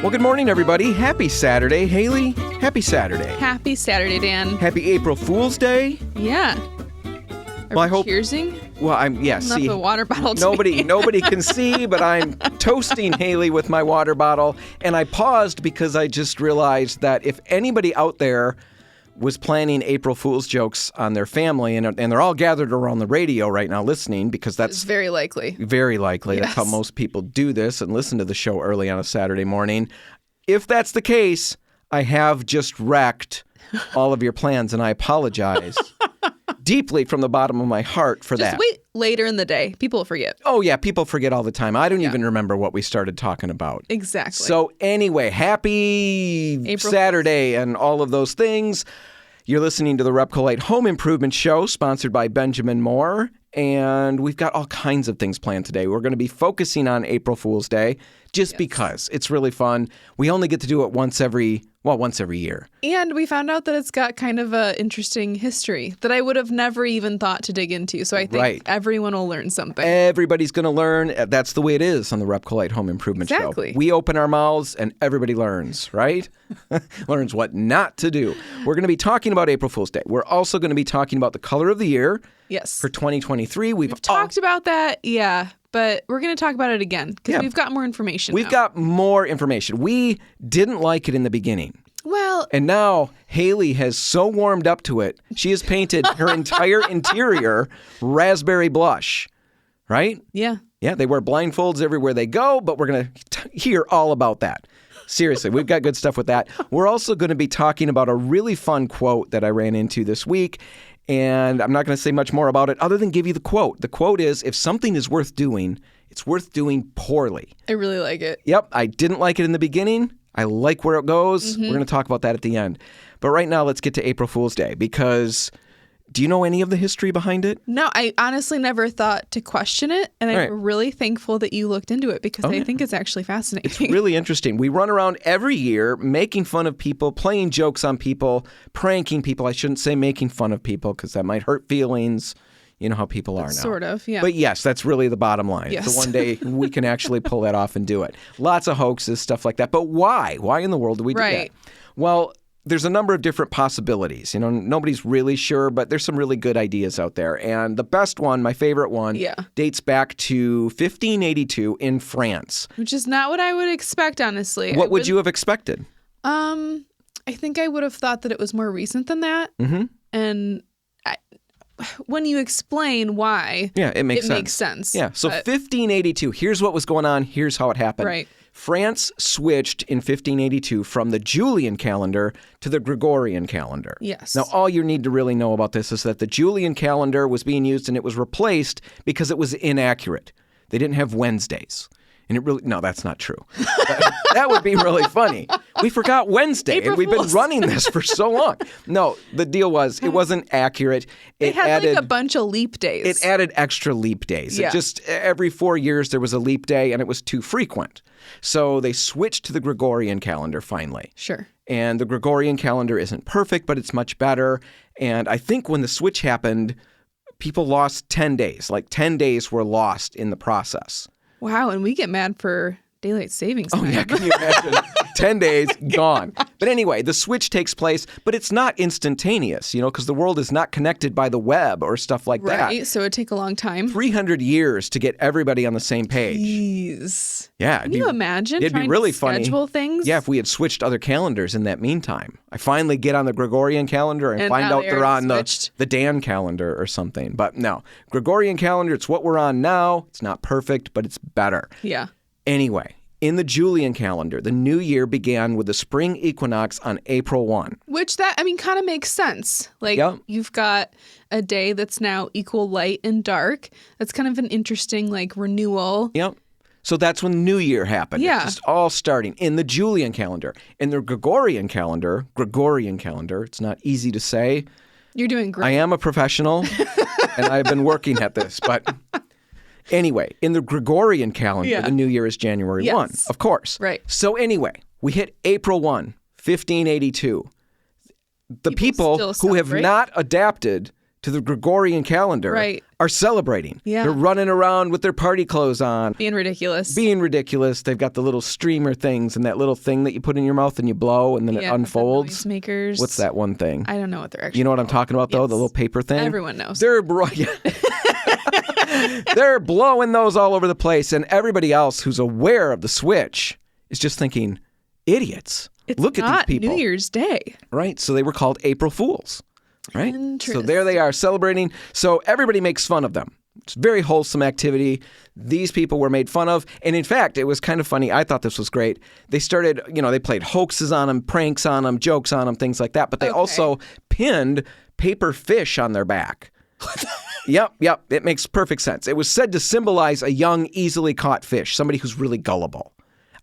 Well, good morning, everybody. Happy Saturday, Haley. Happy Saturday. Happy Saturday, Dan. Happy April Fool's Day. Yeah. Well, I hope. Cheersing? Well, See the water bottle. Nobody can see, but I'm toasting Haley with my water bottle. And I paused because I just realized that if anybody out there was planning April Fool's jokes on their family, and they're all gathered around the radio right now listening, because that's it's very likely. Very likely. Yes. That's how most people do this and listen to the show early on a Saturday morning. If that's the case, I have just wrecked all of your plans, and I apologize deeply from the bottom of my heart for that. Just wait later in the day. People will forget. Oh, yeah. People forget all the time. I don't even remember what we started talking about. Exactly. So anyway, happy April Saturday and all of those things. You're listening to the Repcolite Home Improvement Show, sponsored by Benjamin Moore. And we've got all kinds of things planned today. We're going to be focusing on April Fool's Day just because it's really fun. We only get to do it once every year. And we found out that it's got kind of an interesting history that I would have never even thought to dig into. So I think everyone will learn something. Everybody's going to learn. That's the way it is on the Repcolite Home Improvement Show. We open our mouths and everybody learns, right? Learns what not to do. We're going to be talking about April Fool's Day. We're also going to be talking about the color of the year. Yes. For 2023. We've talked about that, but we're going to talk about it again because we've got more information. We've got more information. We didn't like it in the beginning. Well, and now Haley has so warmed up to it, she has painted her entire interior raspberry blush, right? Yeah. Yeah, they wear blindfolds everywhere they go, but we're going to hear all about that. Seriously, we've got good stuff with that. We're also going to be talking about a really fun quote that I ran into this week. And I'm not going to say much more about it other than give you the quote. The quote is, if something is worth doing, it's worth doing poorly. I really like it. Yep. I didn't like it in the beginning. I like where it goes. We're going to talk about that at the end. But right now, let's get to April Fool's Day, because do you know any of the history behind it? No, I honestly never thought to question it. And I'm really thankful that you looked into it because I think it's actually fascinating. It's really interesting. We run around every year making fun of people, playing jokes on people, pranking people. I shouldn't say making fun of people because that might hurt feelings. You know how people are now. Sort of, yeah. But yes, that's really the bottom line. Yes. So one day we can actually pull that off and do it. Lots of hoaxes, stuff like that. But why? Why in the world do we do that? Well, there's a number of different possibilities. You know, nobody's really sure, but there's some really good ideas out there. And the best one, my favorite one, dates back to 1582 in France. Which is not what I would expect, honestly. What would you have expected? I think I would have thought that it was more recent than that. Mm-hmm. And when you explain why, it makes sense. Yeah, so 1582, here's what was going on, here's how it happened. Right. France switched in 1582 from the Julian calendar to the Gregorian calendar. Yes. Now, all you need to really know about this is that the Julian calendar was being used and it was replaced because it was inaccurate. They didn't have Wednesdays. And no, that's not true. That would be really funny. We forgot Wednesday, and we've been running this for so long. No, the deal was it wasn't accurate. It had added, like a bunch of leap days. It added extra leap days. Yeah. It just every 4 years there was a leap day, and it was too frequent. So they switched to the Gregorian calendar finally. Sure. And the Gregorian calendar isn't perfect, but it's much better. And I think when the switch happened, people lost 10 days. Like 10 days were lost in the process. Wow, and we get mad for daylight savings time. Oh, yeah, can you imagine? 10 days, gone. But anyway, the switch takes place, but it's not instantaneous, because the world is not connected by the web or stuff like that. Right, so it'd take a long time. 300 years to get everybody on the same page. Jeez. Yeah. Can you imagine it'd be really to funny. Schedule things? Yeah, if we had switched other calendars in that meantime. I finally get on the Gregorian calendar and find out they're on the Dan calendar or something. But no, Gregorian calendar, it's what we're on now. It's not perfect, but it's better. Yeah. Anyway, in the Julian calendar, the new year began with the spring equinox on April 1. Which kind of makes sense. Like, you've got a day that's now equal light and dark. That's kind of an interesting, renewal. Yep. So that's when New Year happened. Yeah. It's just all starting in the Julian calendar. In the Gregorian calendar, it's not easy to say. You're doing great. I am a professional, and I've been working at this, but... Anyway, in the Gregorian calendar, the new year is January 1, of course. Right. So anyway, we hit April 1, 1582. The people who have not adapted to the Gregorian calendar are celebrating. Yeah. They're running around with their party clothes on. Being ridiculous. They've got the little streamer things and that little thing that you put in your mouth and you blow and then it unfolds. The noise makers. What's that one thing? I don't know what they're actually You know what I'm talking about, though? The little paper thing? Everyone knows. They're blowing those all over the place, and everybody else who's aware of the switch is just thinking, idiots. Look at these people. New Year's Day. Right? So they were called April Fools. Right? So there they are celebrating. So everybody makes fun of them. It's a very wholesome activity. These people were made fun of. And in fact, it was kind of funny. I thought this was great. They started, they played hoaxes on them, pranks on them, jokes on them, things like that. But they also pinned paper fish on their back. Yep. It makes perfect sense. It was said to symbolize a young, easily caught fish, somebody who's really gullible.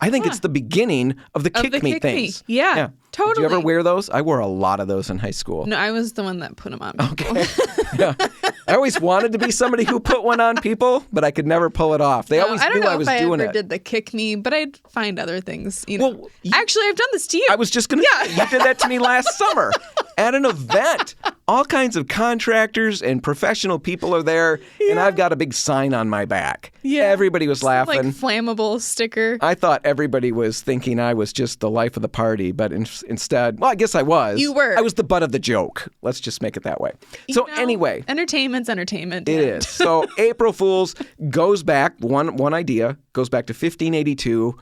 I think it's the beginning of the kick me things. Yeah, totally. Did you ever wear those? I wore a lot of those in high school. No, I was the one that put them on. Okay. Yeah. I always wanted to be somebody who put one on people, but I could never pull it off. They always knew I was doing it. I don't know if I ever did the kick me, but I'd find other things. Actually, I've done this to you. I was just going to say, you did that to me last summer at an event. All kinds of contractors and professional people are there, and I've got a big sign on my back. Yeah. Everybody was laughing. Like flammable sticker. I thought everybody was thinking I was just the life of the party, but instead, well, I guess I was. You were. I was the butt of the joke. Let's just make it that way. Anyway. Entertainment's entertainment. It is. So April Fools goes back, one idea, goes back to 1582,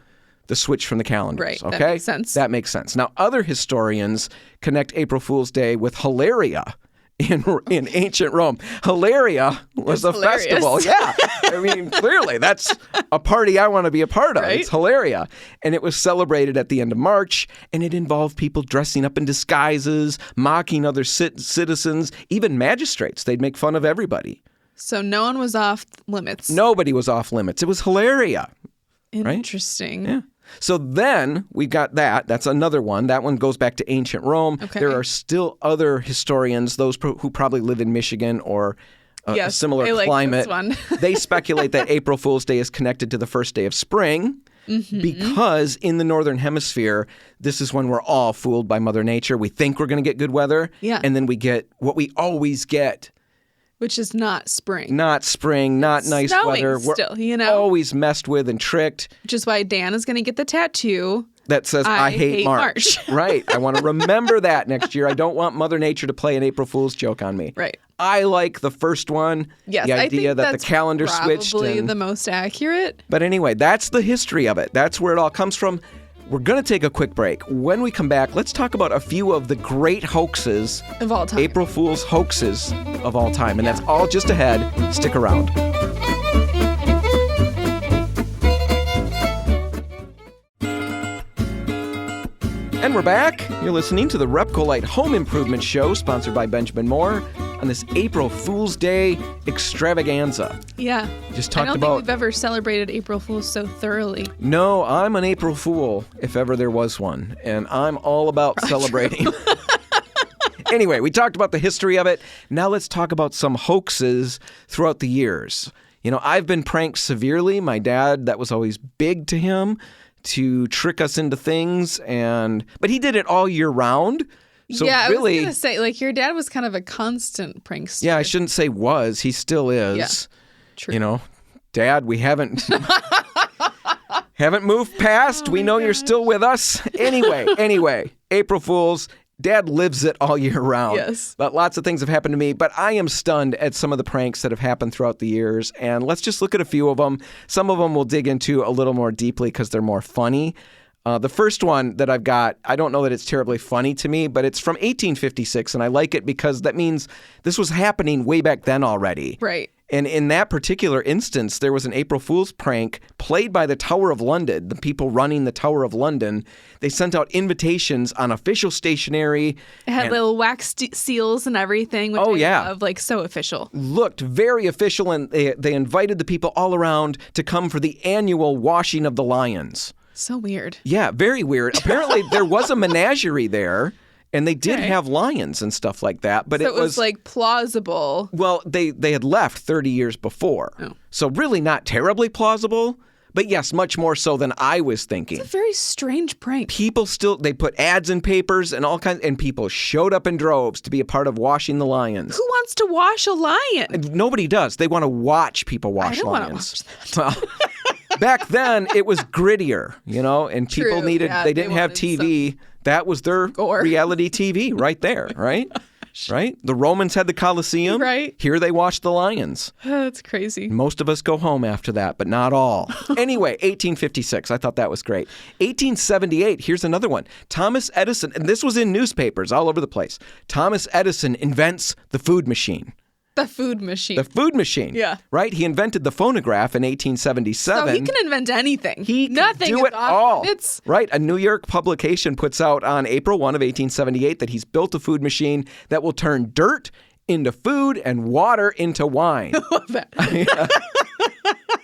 the switch from the calendars. Right, okay? that makes sense. That makes sense. Now, other historians connect April Fool's Day with Hilaria in ancient Rome. Hilaria was a festival. Yeah. I mean, clearly, that's a party I want to be a part of. Right? It's Hilaria. And it was celebrated at the end of March, and it involved people dressing up in disguises, mocking other citizens, even magistrates. They'd make fun of everybody. So no one was off limits. Nobody was off limits. It was Hilaria. Interesting. Right? Yeah. So then we got that. That's another one. That one goes back to ancient Rome. Okay. There are still other historians, those who probably live in Michigan or a similar climate. Like this one. They speculate that April Fool's Day is connected to the first day of spring because in the Northern Hemisphere, this is when we're all fooled by Mother Nature. We think we're going to get good weather, and then we get what we always get. Which is not spring. Not spring, not nice weather. We're always messed with and tricked. Which is why Dan is going to get the tattoo that says, I hate March. Right. I want to remember that next year. I don't want Mother Nature to play an April Fool's joke on me. Right. I like the first one. Yes, the idea I think that the calendar switched. Probably the most accurate. But anyway, that's the history of it. That's where it all comes from. We're going to take a quick break. When we come back, let's talk about a few of the great hoaxes of all time. April Fool's hoaxes of all time. And that's all just ahead. Stick around. And we're back. You're listening to the Repcolite Home Improvement Show, sponsored by Benjamin Moore, on this April Fool's Day extravaganza. Yeah. Just talked I don't think we've ever celebrated April Fool's so thoroughly. No, I'm an April Fool, if ever there was one. And I'm all about celebrating. Anyway, we talked about the history of it. Now let's talk about some hoaxes throughout the years. I've been pranked severely. My dad, that was always big to him, to trick us into things, but he did it all year round. So I really, was going to say, your dad was kind of a constant prankster. Yeah, I shouldn't say was. He still is. Yeah, true. Dad, we haven't moved past. We know you're still with us. Anyway, April Fools. Dad lives it all year round. Yes. But lots of things have happened to me. But I am stunned at some of the pranks that have happened throughout the years. And let's just look at a few of them. Some of them we'll dig into a little more deeply because they're more funny. The first one that I've got, I don't know that it's terribly funny to me, but it's from 1856. And I like it because that means this was happening way back then already. Right. And in that particular instance, there was an April Fool's prank played by the Tower of London, the people running the Tower of London. They sent out invitations on official stationery. It had little wax seals and everything, which I love, so official. Looked very official, and they invited the people all around to come for the annual washing of the lions. So weird. Yeah, very weird. Apparently, there was a menagerie there. And they did have lions and stuff like that, but so it was plausible. Well, they had left 30 years before. Oh. So really not terribly plausible, But yes, much more so than I was thinking. It's a very strange prank. People they put ads in papers and all kinds, and people showed up in droves to be a part of washing the lions. Who wants to wash a lion? And nobody does. They want to watch people wash lions. I don't want to watch that. Well, back then, it was grittier, and people they didn't have TV. That was their reality TV right there, right? Right? The Romans had the Colosseum. Right. Here they watched the lions. That's crazy. Most of us go home after that, but not all. Anyway, 1856. I thought that was great. 1878. Here's another one. Thomas Edison, and this was in newspapers all over the place. Thomas Edison invents the food machine. The food machine. The food machine. Yeah. Right? He invented the phonograph in 1877. So he can invent anything. He can do it all. Right. A New York publication puts out on April 1 of 1878 that he's built a food machine that will turn dirt into food and water into wine. I love that.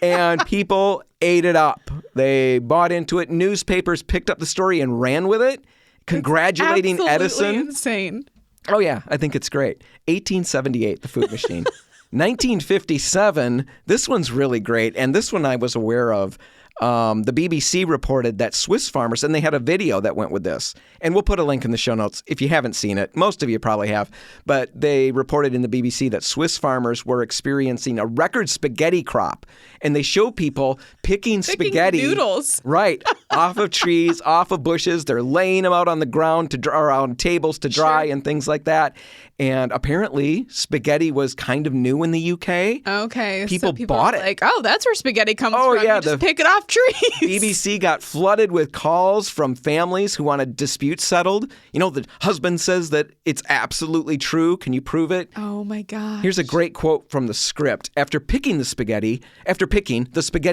And people ate it up. They bought into it. Newspapers picked up the story and ran with it, congratulating Edison. Insane. Oh, yeah, I think it's great. 1878, the food machine. 1957, this one's really great, and this one I was aware of. The BBC reported that Swiss farmers, and they had a video that went with this, and we'll put a link in the show notes if you haven't seen it. Most of you probably have, but they reported in the BBC that Swiss farmers were experiencing a record spaghetti crop, and they show people picking spaghetti noodles, right, off of trees, off of bushes. They're laying them out on the ground to dry, or on tables to dry, and things like that. And apparently, spaghetti was kind of new in the UK. Okay, people bought it. Like, oh, that's where spaghetti comes from. Yeah, you just pick it off trees. BBC got flooded with calls from families who wanted disputes settled. The husband says that it's absolutely true. Can you prove it? Oh my gosh. Here's a great quote from the script. After picking, the spaghetti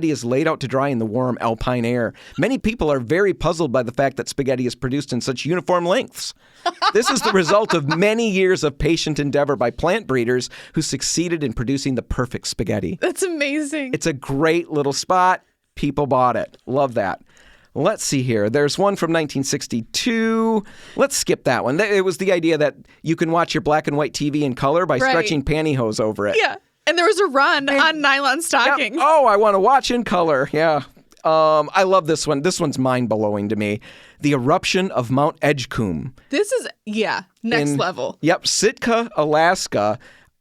is laid out to dry in the warm alpine air. Many people are very puzzled by the fact that spaghetti is produced in such uniform lengths. This is the result of many years of patient endeavor by plant breeders who succeeded in producing the perfect spaghetti. That's amazing. It's a great little spot. People bought it. Love that. Let's see here. There's one from 1962. Let's skip that one. It was the idea that you can watch your black and white TV in color by stretching pantyhose over it. Yeah. And there was a run on nylon stockings. Yeah. Oh, I want to watch in color. Yeah. I love this one. This one's mind-blowing to me. The eruption of Mount Edgecumbe. This is, next level. Yep. Sitka, Alaska.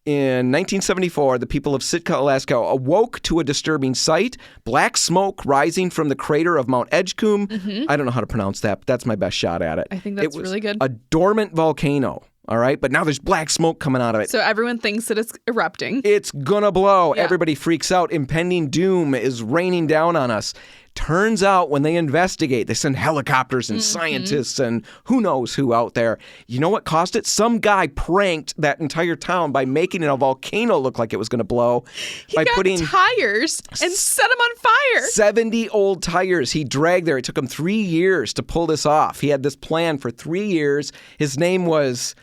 In 1974, the people of Sitka, Alaska awoke to a disturbing sight. Black smoke rising from the crater of Mount Edgecumbe. Mm-hmm. I don't know how to pronounce that, but that's my best shot at it. I think that's really good. A dormant volcano. All right. But now there's black smoke coming out of it. So everyone thinks that it's erupting. It's gonna blow. Yeah. Everybody freaks out. Impending doom is raining down on us. Turns out when they investigate, they send helicopters and scientists and who knows who out there. You know what caused it? Some guy pranked that entire town by making a volcano look like it was going to blow. He got tires and set them on fire. 70 old tires he dragged there. It took him 3 years to pull this off. He had this plan for 3 years. His name was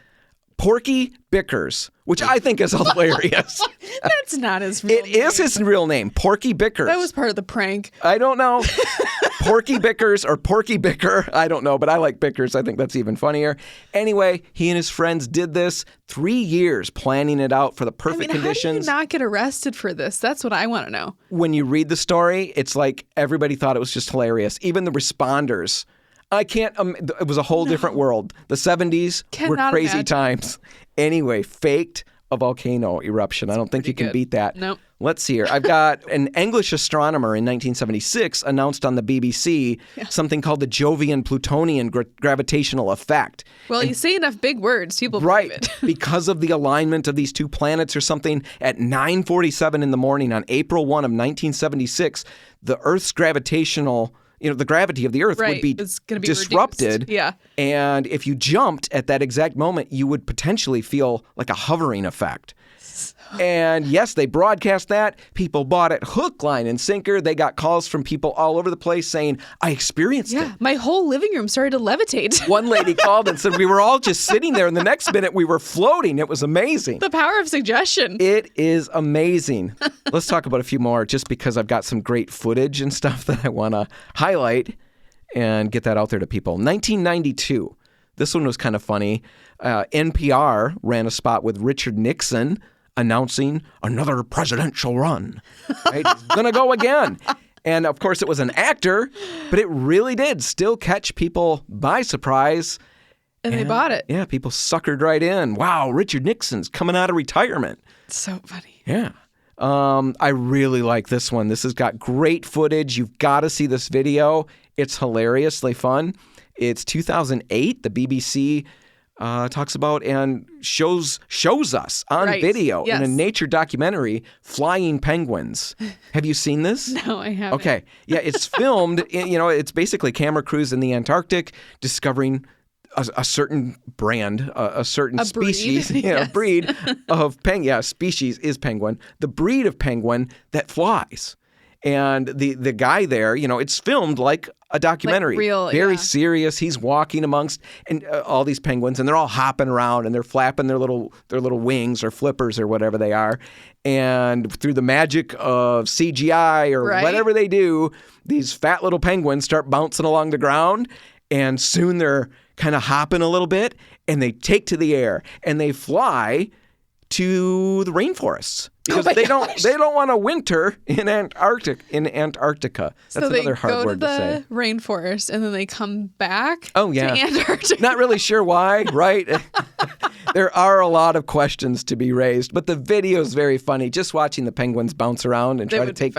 Porky Bickers, which I think is hilarious. That's not his real name. It is his real name, Porky Bickers. That was part of the prank. I don't know. Porky Bickers or Porky Bicker. I don't know, but I like Bickers. I think that's even funnier. Anyway, he and his friends did this 3 years planning it out for the perfect conditions. How did you not get arrested for this? That's what I want to know. When you read the story, it's like everybody thought it was just hilarious. Even the responders. I can't, it was a whole different world. The 70s were crazy times. Anyway, faked a volcano eruption. I don't think you can beat that. Nope. Let's see here. I've got an English astronomer in 1976 announced on the BBC something called the Jovian-Plutonian gravitational effect. Well, you say enough big words, people believe it. Because of the alignment of these two planets or something, at 9:47 in the morning on April 1 of 1976, the Earth's gravitational the gravity of the Earth would be disrupted. Reduced. Yeah. And if you jumped at that exact moment, you would potentially feel like a hovering effect. And yes, they broadcast that. People bought it hook, line, and sinker. They got calls from people all over the place saying, I experienced it. Yeah, my whole living room started to levitate. One lady called and said we were all just sitting there, and the next minute we were floating. It was amazing. The power of suggestion. It is amazing. Let's talk about a few more just because I've got some great footage and stuff that I want to highlight and get that out there to people. 1992. This one was kind of funny. NPR ran a spot with Richard Nixon announcing another presidential run. Right? He's going to go again. And of course, it was an actor, but it really did still catch people by surprise. And they bought it. Yeah, people suckered right in. Wow, Richard Nixon's coming out of retirement. So funny. Yeah. I really like this one. This has got great footage. You've got to see this video. It's hilariously fun. It's 2008. The BBC talks about and shows us on video in a nature documentary, flying penguins. Have you seen this? No, I haven't. Okay. Yeah, it's filmed. It's basically camera crews in the Antarctic discovering a certain brand, a certain species, breed of penguin. Yeah, species is penguin. The breed of penguin that flies. And the guy there, it's filmed like a documentary. Like real, very serious. He's walking amongst all these penguins, and they're all hopping around, and they're flapping their little wings or flippers or whatever they are. And through the magic of CGI or whatever they do, these fat little penguins start bouncing along the ground, and soon they're kind of hopping a little bit, and they take to the air, and they fly to the rainforests because they don't want to winter in Antarctica. That's another hard word to say. So they go to the rainforest and then they come back to Antarctica. Not really sure why, right? There are a lot of questions to be raised, but the video is very funny. Just watching the penguins bounce around and try to take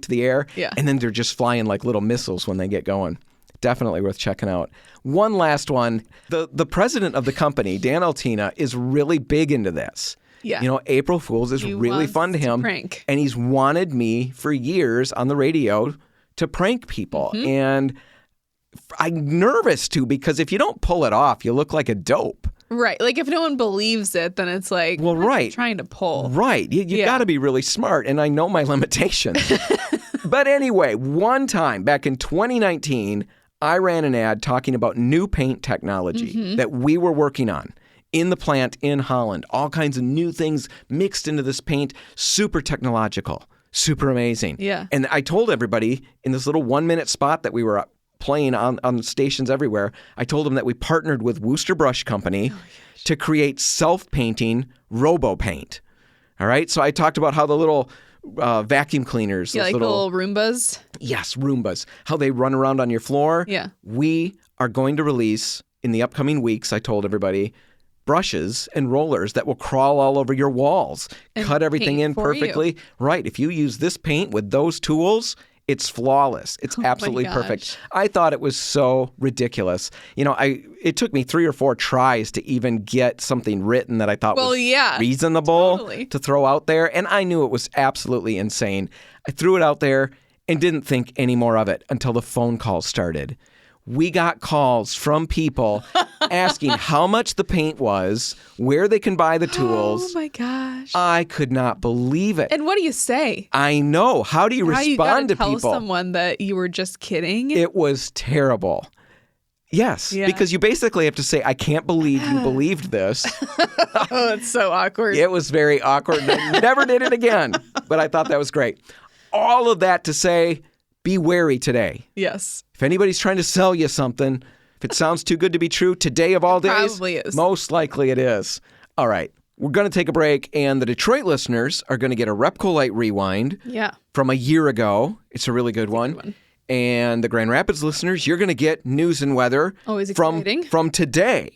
to the air, and then they're just flying like little missiles when they get going. Definitely worth checking out. One last one. The president of the company, Dan Altina, is really big into this. Yeah. April Fool's is really fun to him. Prank. And he's wanted me for years on the radio to prank people. Mm-hmm. And I'm nervous too, because if you don't pull it off, you look like a dope. Right. Like if no one believes it, then it's like, well, right. Trying to pull. Right. You got to be really smart. And I know my limitations. But anyway, one time back in 2019, I ran an ad talking about new paint technology that we were working on in the plant in Holland. All kinds of new things mixed into this paint, super technological, super amazing. Yeah. And I told everybody in this little 1-minute spot that we were playing on stations everywhere, I told them that we partnered with Worcester Brush Company to create self-painting robo-paint. All right? So I talked about how the little vacuum cleaners. Yeah, like the little Roombas. Yes, Roombas. How they run around on your floor. Yeah. We are going to release in the upcoming weeks, I told everybody, brushes and rollers that will crawl all over your walls, and cut everything in perfectly. Right. If you use this paint with those tools, it's flawless. It's absolutely perfect. I thought it was so ridiculous. It took me 3 or 4 tries to even get something written that I thought was reasonable to throw out there. And I knew it was absolutely insane. I threw it out there and didn't think any more of it until the phone calls started. We got calls from people asking how much the paint was, where they can buy the tools. Oh, my gosh. I could not believe it. And what do you say? I know. How do you respond to people? Tell someone that you were just kidding? It was terrible. Yes, because you basically have to say, I can't believe you believed this. Oh, it's so awkward. It was very awkward. I never did it again, but I thought that was great. All of that to say, be wary today. Yes. If anybody's trying to sell you something, if it sounds too good to be true, today of all days, probably is. Most likely it is. All right. We're going to take a break, and the Detroit listeners are going to get a Repco Light Rewind from a year ago. It's a really good one. And the Grand Rapids listeners, you're going to get news and weather from today,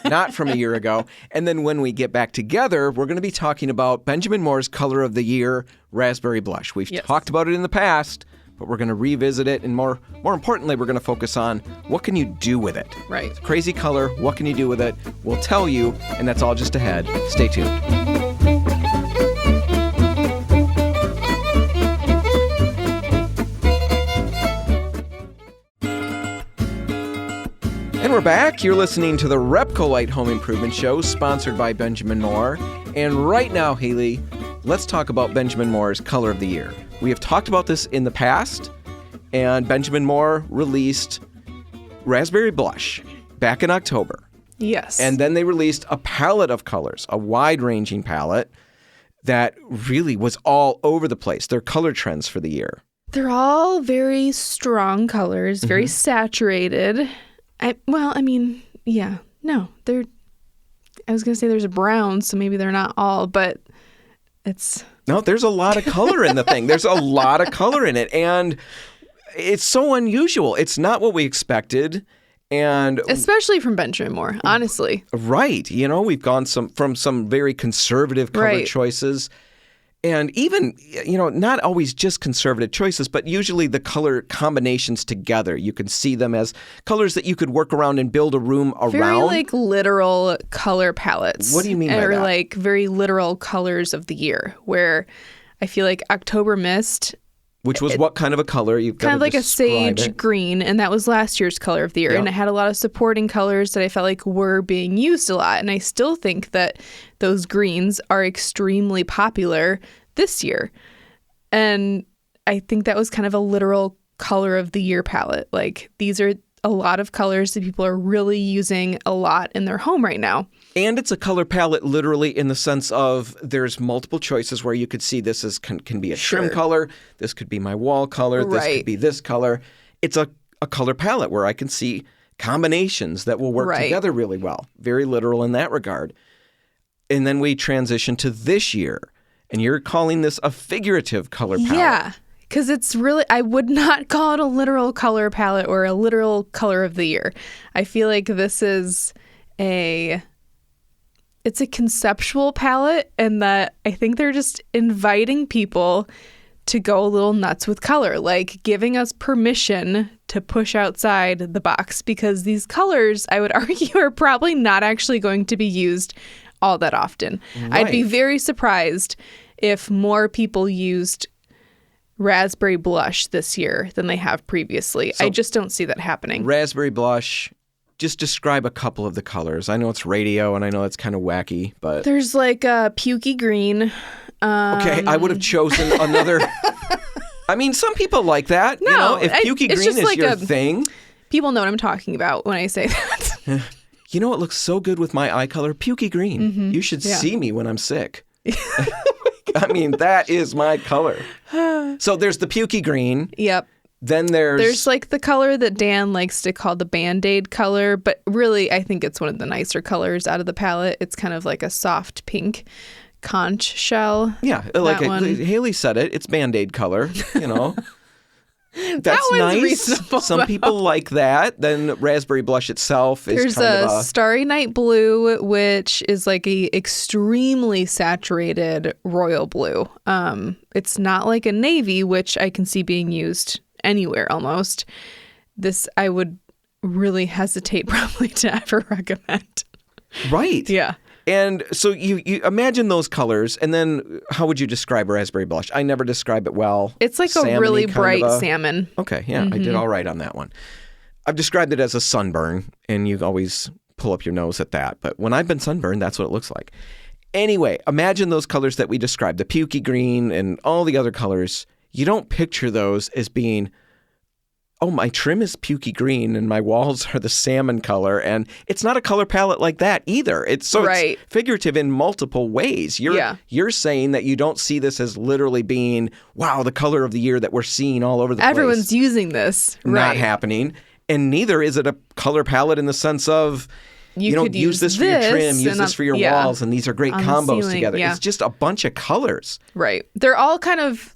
not from a year ago. And then when we get back together, we're going to be talking about Benjamin Moore's Color of the Year, Raspberry Blush. We've talked about it in the past, but we're going to revisit it. And more importantly, we're going to focus on what can you do with it? Right. It's a crazy color. What can you do with it? We'll tell you, and that's all just ahead. Stay tuned. And we're back. You're listening to the Repco Light Home Improvement Show, sponsored by Benjamin Moore. And right now, Haley, let's talk about Benjamin Moore's Color of the Year. We have talked about this in the past, and Benjamin Moore released Raspberry Blush back in October. Yes. And then they released a palette of colors, a wide-ranging palette that really was all over the place. Their color trends for the year. They're all very strong colors, very saturated. I was going to say there's a brown, so maybe they're not all, but it's No, there's a lot of color in the thing. There's a lot of color in it. And it's so unusual. It's not what we expected. And especially from Benjamin Moore, honestly. Right. We've gone from some very conservative color choices. And even, not always just conservative choices, but usually the color combinations together. You can see them as colors that you could work around and build a room around. Very literal color palettes. What do you mean by that? Or very literal colors of the year, where I feel like October Mist. Which was what kind of a color? You've got kind of like a describe sage green, and that was last year's color of the year. Yep. And it had a lot of supporting colors that I felt like were being used a lot. And I still think that those greens are extremely popular this year. And I think that was kind of a literal color of the year palette. These are a lot of colors that people are really using a lot in their home right now. And it's a color palette literally in the sense of there's multiple choices where you could see this can be a trim color, this could be my wall color, this could be this color. It's a color palette where I can see combinations that will work together really well. Very literal in that regard. And then we transition to this year, and you're calling this a figurative color palette. Yeah. Because it's really, I would not call it a literal color palette or a literal color of the year. I feel like this is it's a conceptual palette, and that I think they're just inviting people to go a little nuts with color, giving us permission to push outside the box, because these colors, I would argue, are probably not actually going to be used all that often. Right. I'd be very surprised if more people used raspberry blush this year than they have previously. So, I just don't see that happening. Raspberry blush, just describe a couple of the colors. I know it's radio, and I know it's kind of wacky, but... There's a pukey green. Okay, I would have chosen another... I mean, some people like that. No, if pukey green is your thing... People know what I'm talking about when I say that. You know what looks so good with my eye color? Pukey green. Mm-hmm. You should see me when I'm sick. I mean, that is my color. So there's the pukey green. Yep. Then there's the color that Dan likes to call the Band-Aid color, but really I think it's one of the nicer colors out of the palette. It's kind of like a soft pink conch shell. Yeah, Haley said it. It's Band-Aid color, That's nice. Reasonable, some people like that. Then raspberry blush itself is There's a Starry Night Blue, which is a extremely saturated royal blue. It's not like a navy, which I can see being used anywhere almost. This I would really hesitate probably to ever recommend. Right. Yeah. And so you imagine those colors, and then how would you describe raspberry blush? I never describe it well. It's like a really bright salmon. Okay, yeah, I did all right on that one. I've described it as a sunburn, and you always pull up your nose at that. But when I've been sunburned, that's what it looks like. Anyway, imagine those colors that we described, the pukey green and all the other colors. You don't picture those as being, oh, my trim is pukey green and my walls are the salmon color. And it's not a color palette like that either. It's figurative in multiple ways. You're saying that you don't see this as literally being, wow, the color of the year that we're seeing all over the place. Everyone's using this. Not happening. And neither is it a color palette in the sense of, use this for your trim, use this for your walls, and these are great combos together. Yeah. It's just a bunch of colors. Right. They're all kind of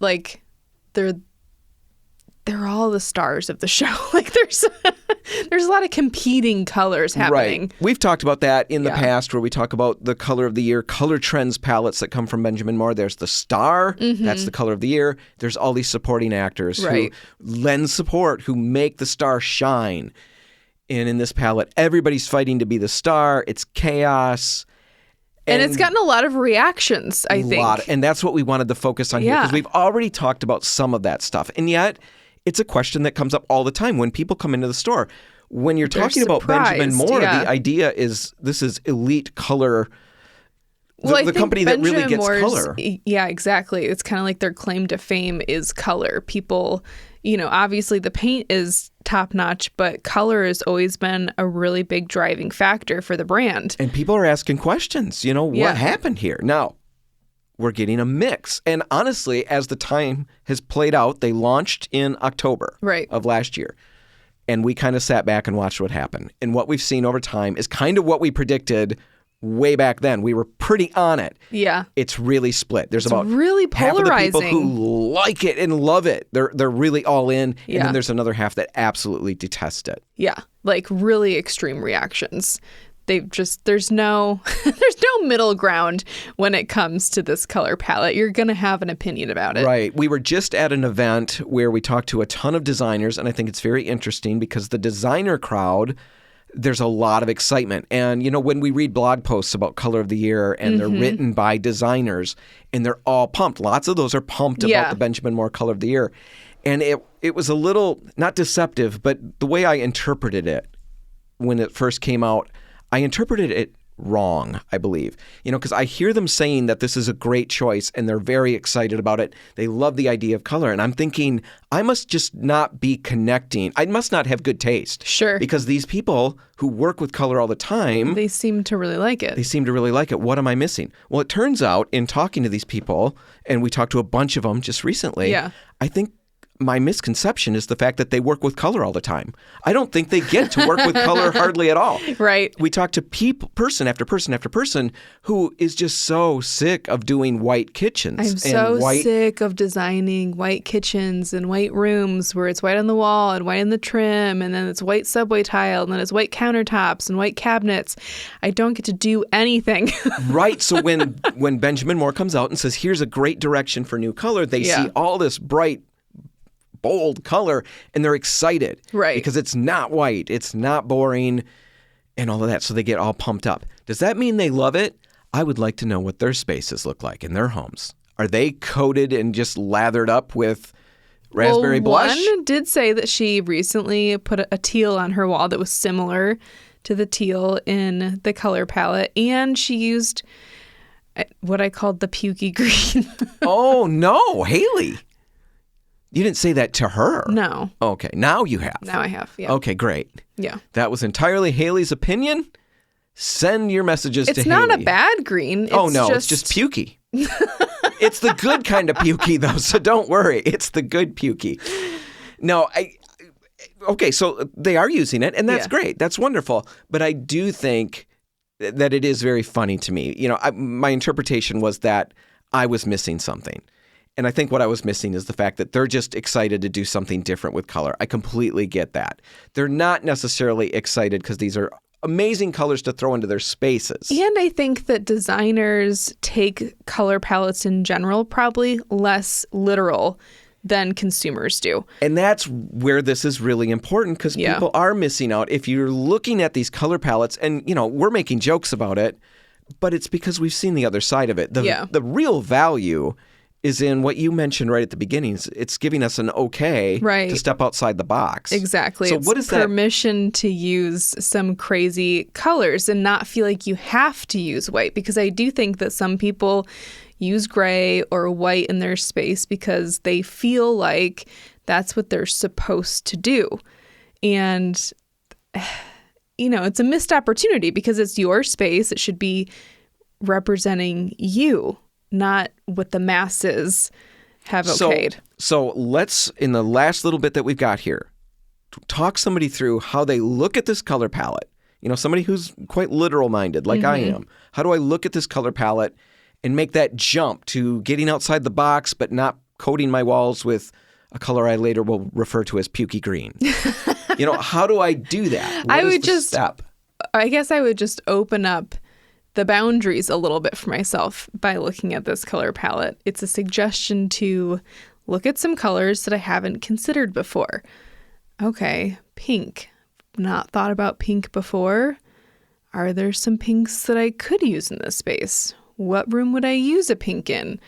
they're all the stars of the show. There's a lot of competing colors happening. Right. We've talked about that in the past, where we talk about the color of the year, color trends palettes that come from Benjamin Moore. There's the star. Mm-hmm. That's the color of the year. There's all these supporting actors who lend support, who make the star shine. And in this palette, everybody's fighting to be the star. It's chaos. And it's gotten a lot of reactions, I think. And that's what we wanted to focus on here, because we've already talked about some of that stuff. And yet, it's a question that comes up all the time when people come into the store. When you're talking about Benjamin Moore, the idea is this is elite color. The company that really gets color. Yeah, exactly. It's kind of like their claim to fame is color. People, obviously the paint is top notch, but color has always been a really big driving factor for the brand. And people are asking questions, what happened here? Now, we're getting a mix. And honestly, as the time has played out, they launched in October of last year. And we kind of sat back and watched what happened. And what we've seen over time is kind of what we predicted way back then. We were pretty on it. Yeah. It's really split. There's about really polarizing. half of the people who like it and love it. They're really all in. Yeah. And then there's another half that absolutely detest it. Yeah. Like really extreme reactions. There's no middle ground when it comes to this color palette. You're going to have an opinion about it. Right. We were just at an event where we talked to a ton of designers, and I think it's very interesting because the designer crowd, there's a lot of excitement. And, when we read blog posts about color of the year and they're written by designers and they're all pumped, lots of those are pumped about the Benjamin Moore color of the year. And it was a little, not deceptive, but the way I interpreted it when it first came out, I interpreted it wrong, I believe. Because I hear them saying that this is a great choice and they're very excited about it. They love the idea of color. And I'm thinking, I must just not be connecting. I must not have good taste. Sure. Because these people who work with color all the time, they seem to really like it. They seem to really like it. What am I missing? Well, it turns out in talking to these people, and we talked to a bunch of them just recently, I think my misconception is the fact that they work with color all the time. I don't think they get to work with color hardly at all. Right. We talk to person after person after person who is just so sick of doing white kitchens. I'm so sick of designing white kitchens and white rooms where it's white on the wall and white in the trim, and then it's white subway tile, and then it's white countertops and white cabinets. I don't get to do anything. Right. So when Benjamin Moore comes out and says, here's a great direction for new color, they see all this bright, bold color, and they're excited. Right. Because it's not white, it's not boring, and all of that. So they get all pumped up. Does that mean they love it? I would like to know what their spaces look like in their homes. Are they coated and just lathered up with raspberry blush? One did say that she recently put a teal on her wall that was similar to the teal in the color palette, and she used what I called the pukey green. Oh, no, Haley. You didn't say that to her. No. Okay, now you have. Now I have, yeah. Okay, great. Yeah. That was entirely Haley's opinion. Send your messages to Haley. It's not a bad green. It's just pukey. It's the good kind of pukey, though, so don't worry. It's the good pukey. No, okay, so they are using it, and that's great. That's wonderful. But I do think that it is very funny to me. My interpretation was that I was missing something. And I think what I was missing is the fact that they're just excited to do something different with color. I completely get that. They're not necessarily excited because these are amazing colors to throw into their spaces. And I think that designers take color palettes in general probably less literal than consumers do. And that's where this is really important because people are missing out. If you're looking at these color palettes, and we're making jokes about it, but it's because we've seen the other side of it. The real value is in what you mentioned right at the beginning. It's giving us an okay to step outside the box. Exactly. So it's what is permission to use some crazy colors and not feel like you have to use white, because I do think that some people use gray or white in their space because they feel like that's what they're supposed to do. And, it's a missed opportunity because it's your space. It should be representing you, not what the masses have okayed. So let's, in the last little bit that we've got here, talk somebody through how they look at this color palette. Somebody who's quite literal-minded like I am. How do I look at this color palette and make that jump to getting outside the box but not coating my walls with a color I later will refer to as pukey green? How do I do that? What is the step? I guess I would just open up the boundaries a little bit for myself by looking at this color palette. It's a suggestion to look at some colors that I haven't considered before. Okay, pink. Not thought about pink before. Are there some pinks that I could use in this space? What room would I use a pink in?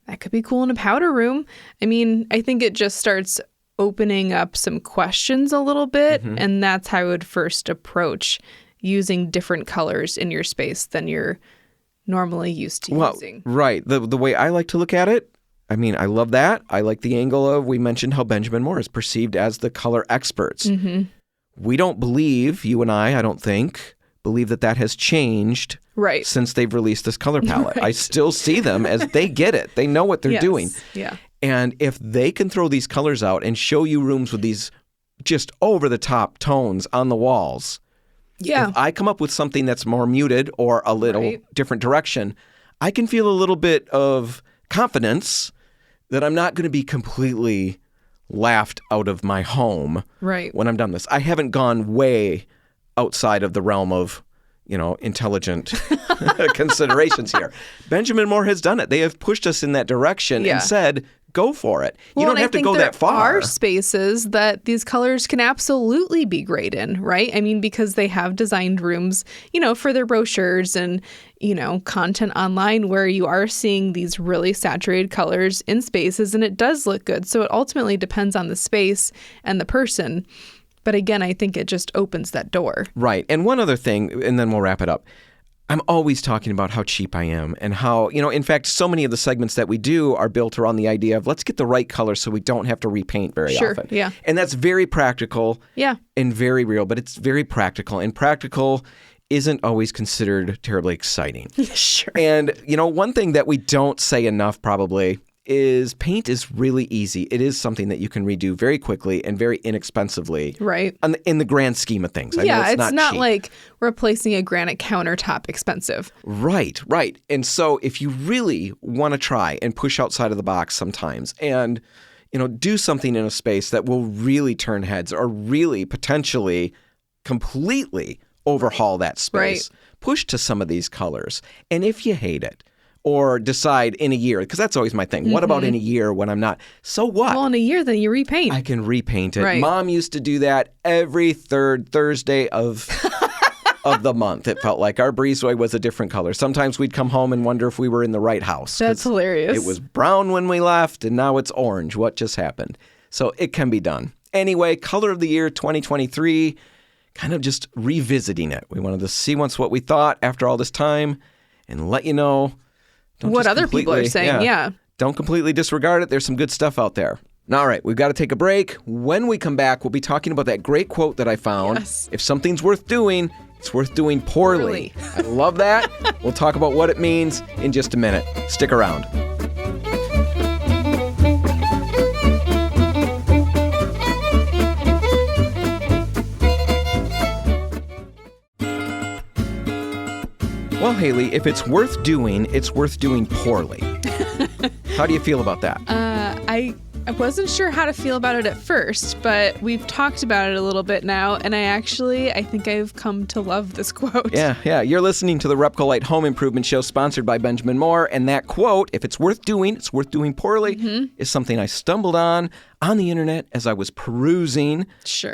That could be cool in a powder room. I mean, I think it just starts opening up some questions a little bit, and that's how I would first approach using different colors in your space than you're normally used to using. Right. The way I like to look at it, I mean, I love that. I like the angle of, we mentioned how Benjamin Moore is perceived as the color experts. We don't believe, you and I don't think, believe that has changed since they've released this color palette. I still see them as they get it. They know what they're doing. Yeah. And if they can throw these colors out and show you rooms with these just over-the-top tones on the walls, Yeah. If I come up with something that's more muted or a little different direction, I can feel a little bit of confidence that I'm not going to be completely laughed out of my home when I'm done this. I haven't gone way outside of the realm of, intelligent considerations here. Benjamin Moore has done it. They have pushed us in that direction and said, go for it. You don't have to go that far. There are spaces that these colors can absolutely be great in, right? I mean, because they have designed rooms, for their brochures and, content online where you are seeing these really saturated colors in spaces, and it does look good. So it ultimately depends on the space and the person. But again, I think it just opens that door. Right. And one other thing, and then we'll wrap it up. I'm always talking about how cheap I am and how, in fact, so many of the segments that we do are built around the idea of let's get the right color so we don't have to repaint very often. Yeah. And that's very practical and very real, but it's very practical. And practical isn't always considered terribly exciting. Sure. And, one thing that we don't say enough probably is paint is really easy. It is something that you can redo very quickly and very inexpensively. Right. In the grand scheme of things. I know it's not cheap. Like replacing a granite countertop expensive. Right. And so if you really want to try and push outside of the box sometimes and, do something in a space that will really turn heads or really potentially completely overhaul that space, push to some of these colors. And if you hate it, or decide in a year, because that's always my thing. What about in a year when I'm not? So what? Well, in a year, then you repaint. I can repaint it. Right. Mom used to do that every third Thursday of the month. It felt like our breezeway was a different color. Sometimes we'd come home and wonder if we were in the right house. That's hilarious. It was brown when we left, and now it's orange. What just happened? So it can be done. Anyway, color of the year 2023, kind of just revisiting it. We wanted to see once what we thought after all this time and let you know. What other people are saying, Don't completely disregard it. There's some good stuff out there. All right, we've got to take a break. When we come back, we'll be talking about that great quote that I found. Yes. If something's worth doing, it's worth doing poorly. I love that. We'll talk about what it means in just a minute. Stick around. Well, Haley, if it's worth doing, it's worth doing poorly. How do you feel about that? I wasn't sure how to feel about it at first, but we've talked about it a little bit now, and I think I've come to love this quote. Yeah. You're listening to the Repcolite Home Improvement Show sponsored by Benjamin Moore, and that quote, if it's worth doing, it's worth doing poorly, is something I stumbled on the internet as I was perusing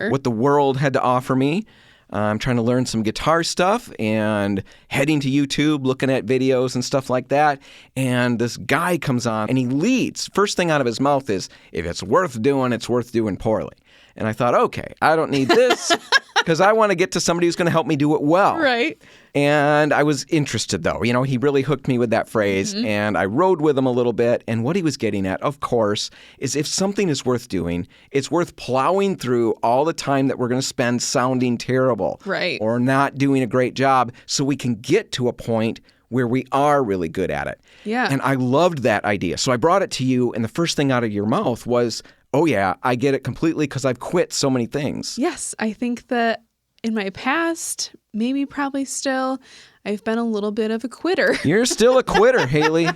what the world had to offer me. I'm trying to learn some guitar stuff and heading to YouTube, looking at videos and stuff like that. And this guy comes on and he leads. First thing out of his mouth is, if it's worth doing poorly. And I thought, okay, I don't need this because I want to get to somebody who's going to help me do it well. Right. And I was interested, though. He really hooked me with that phrase, and I rode with him a little bit. And what he was getting at, of course, is if something is worth doing, it's worth plowing through all the time that we're going to spend sounding terrible. Right. Or not doing a great job so we can get to a point where we are really good at it. Yeah. And I loved that idea. So I brought it to you, and the first thing out of your mouth was, oh, yeah, I get it completely because I've quit so many things. Yes, I think that in my past, maybe probably still, I've been a little bit of a quitter. You're still a quitter, Haley.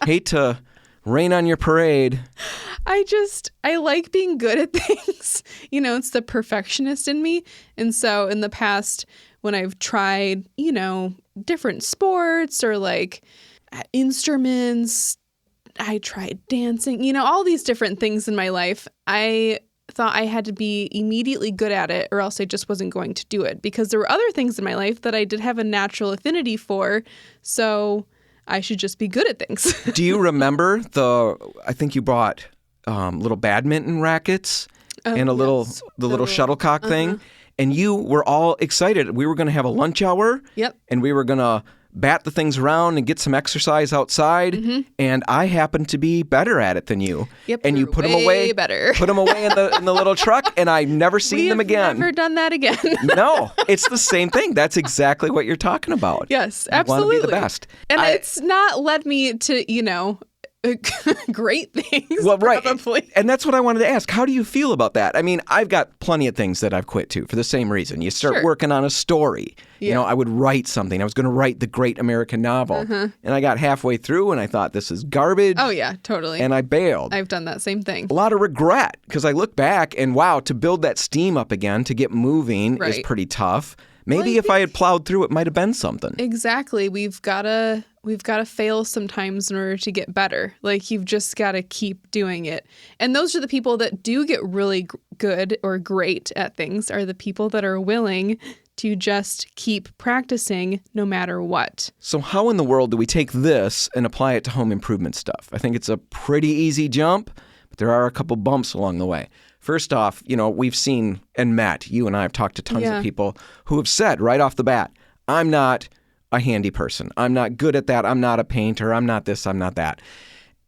Hate to rain on your parade. I like being good at things. It's the perfectionist in me. And so in the past, when I've tried, different sports or like instruments, I tried dancing, all these different things in my life. I thought I had to be immediately good at it or else I just wasn't going to do it because there were other things in my life that I did have a natural affinity for. So I should just be good at things. Do you remember I think you bought little badminton rackets and the little shuttlecock thing? And you were all excited. We were going to have a lunch hour. Yep. And we were going to bat the things around and get some exercise outside. And I happened to be better at it than you. Yep. And you put them away. Better. Put them away in the little truck, and I've never seen them again. Never done that again. No, it's the same thing. That's exactly what you're talking about. Yes, absolutely. You want to be the best. And it's not led me to, great things. Well, right. Probably. And that's what I wanted to ask. How do you feel about that? I mean, I've got plenty of things that I've quit too for the same reason. You start Sure. working on a story. Yeah. You know, I would write something. I was going to write the great American novel. And I got halfway through and I thought, this is garbage. Oh, yeah, totally. And I bailed. I've done that same thing. A lot of regret because I look back and wow, to build that steam up again, to get moving is Right. pretty tough. Maybe Well, if I had plowed through, it might have been something. Exactly. We've got to fail sometimes in order to get better. Like, you've just got to keep doing it. And those are the people that do get really good or great at things, are the people that are willing to just keep practicing no matter what. So how in the world do we take this and apply it to home improvement stuff? I think it's a pretty easy jump, but there are a couple bumps along the way. First off, you know, we've seen and met, you and I have talked to tons Yeah. of people who have said right off the bat, I'm not a handy person. I'm not good at that. I'm not a painter. I'm not this. I'm not that.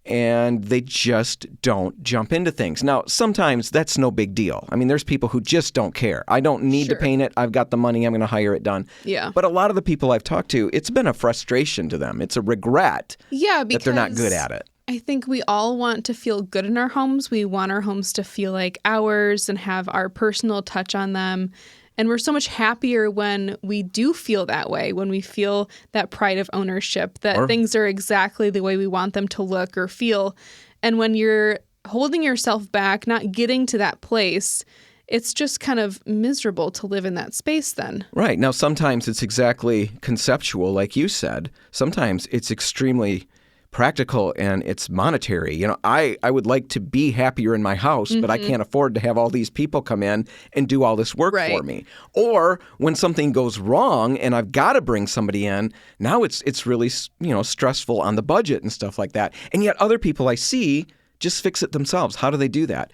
And they just don't jump into things. Now, sometimes that's no big deal. I mean, there's people who just don't care. I don't need Sure. to paint it. I've got the money. I'm going to hire it done. Yeah. But a lot of the people I've talked to, it's been a frustration to them. It's a regret Yeah, that because they're not good at it. I think we all want to feel good in our homes. We want our homes to feel like ours and have our personal touch on them. And we're so much happier when we do feel that way, when we feel that pride of ownership, that things are exactly the way we want them to look or feel. And when you're holding yourself back, not getting to that place, it's just kind of miserable to live in that space then. Right. Now, sometimes it's exactly conceptual, like you said. Sometimes it's extremely practical and it's monetary. You know, I would like to be happier in my house, but I can't afford to have all these people come in and do all this work Right. for me. Or when something goes wrong and I've got to bring somebody in, now it's really, you know, stressful on the budget and stuff like that. And yet other people I see just fix it themselves. How do they do that?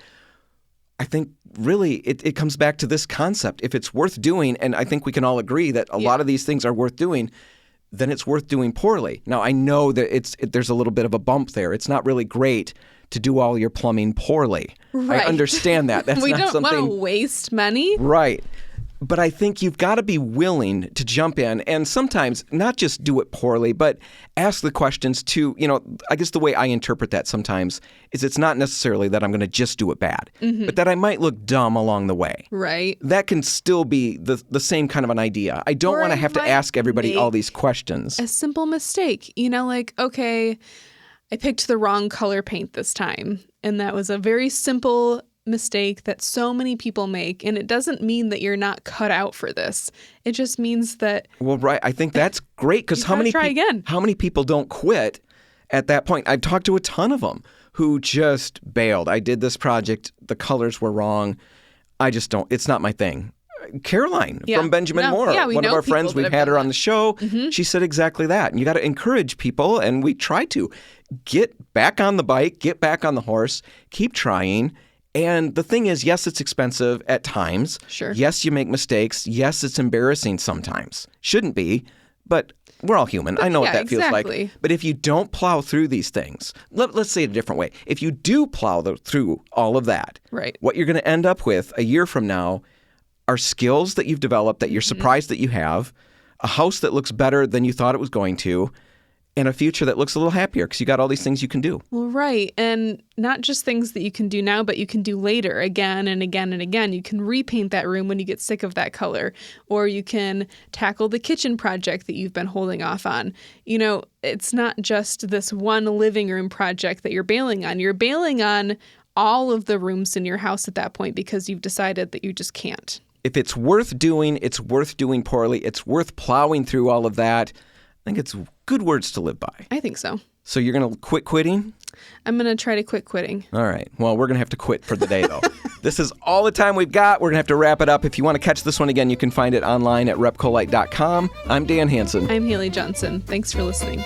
I think really it comes back to this concept. If it's worth doing, and I think we can all agree that a lot of these things are worth doing, then it's worth doing poorly. Now, I know that there's a little bit of a bump there. It's not really great to do all your plumbing poorly. Right. I understand that. That's we not don't something want to waste money. right. But I think you've got to be willing to jump in and sometimes not just do it poorly, but ask the questions too. You know, I guess the way I interpret that sometimes is it's not necessarily that I'm going to just do it bad, but that I might look dumb along the way. Right. That can still be the same kind of an idea. I don't Or want to I have to might ask everybody all make these questions. A simple mistake, you know, like, okay, I picked the wrong color paint this time. And that was a very simple mistake that so many people make. And it doesn't mean that you're not cut out for this. It just means that Well, right. I think that's great because gotta try again. how many people don't quit at that point? I've talked to a ton of them who just bailed. I did this project. The colors were wrong. I just don't. It's not my thing. Caroline Yeah. from Benjamin No, Moore, yeah, we one of know our friends, people that we've have had done her on that. the show. She said exactly that. And you got to encourage people, and we try to get back on the bike, get back on the horse, keep trying. And the thing is, yes, it's expensive at times. Sure. Yes, you make mistakes. Yes, it's embarrassing sometimes. Shouldn't be, but we're all human. I know what yeah, that feels exactly. like. But if you don't plow through these things, let's say it a different way. If you do plow through all of that, Right. what you're going to end up with a year from now are skills that you've developed that you're surprised that you have, a house that looks better than you thought it was going to, and a future that looks a little happier because you got all these things you can do. Well, right. And not just things that you can do now, but you can do later again and again and again. You can repaint that room when you get sick of that color, or you can tackle the kitchen project that you've been holding off on. You know, it's not just this one living room project that you're bailing on. You're bailing on all of the rooms in your house at that point because you've decided that you just can't. If it's worth doing poorly. It's worth plowing through all of that. I think it's good words to live by. I think so. So you're going to quit quitting? I'm going to try to quit quitting. All right. Well, we're going to have to quit for the day, though. This is all the time we've got. We're going to have to wrap it up. If you want to catch this one again, you can find it online at repcolite.com. I'm Dan Hansen. I'm Haley Johnson. Thanks for listening.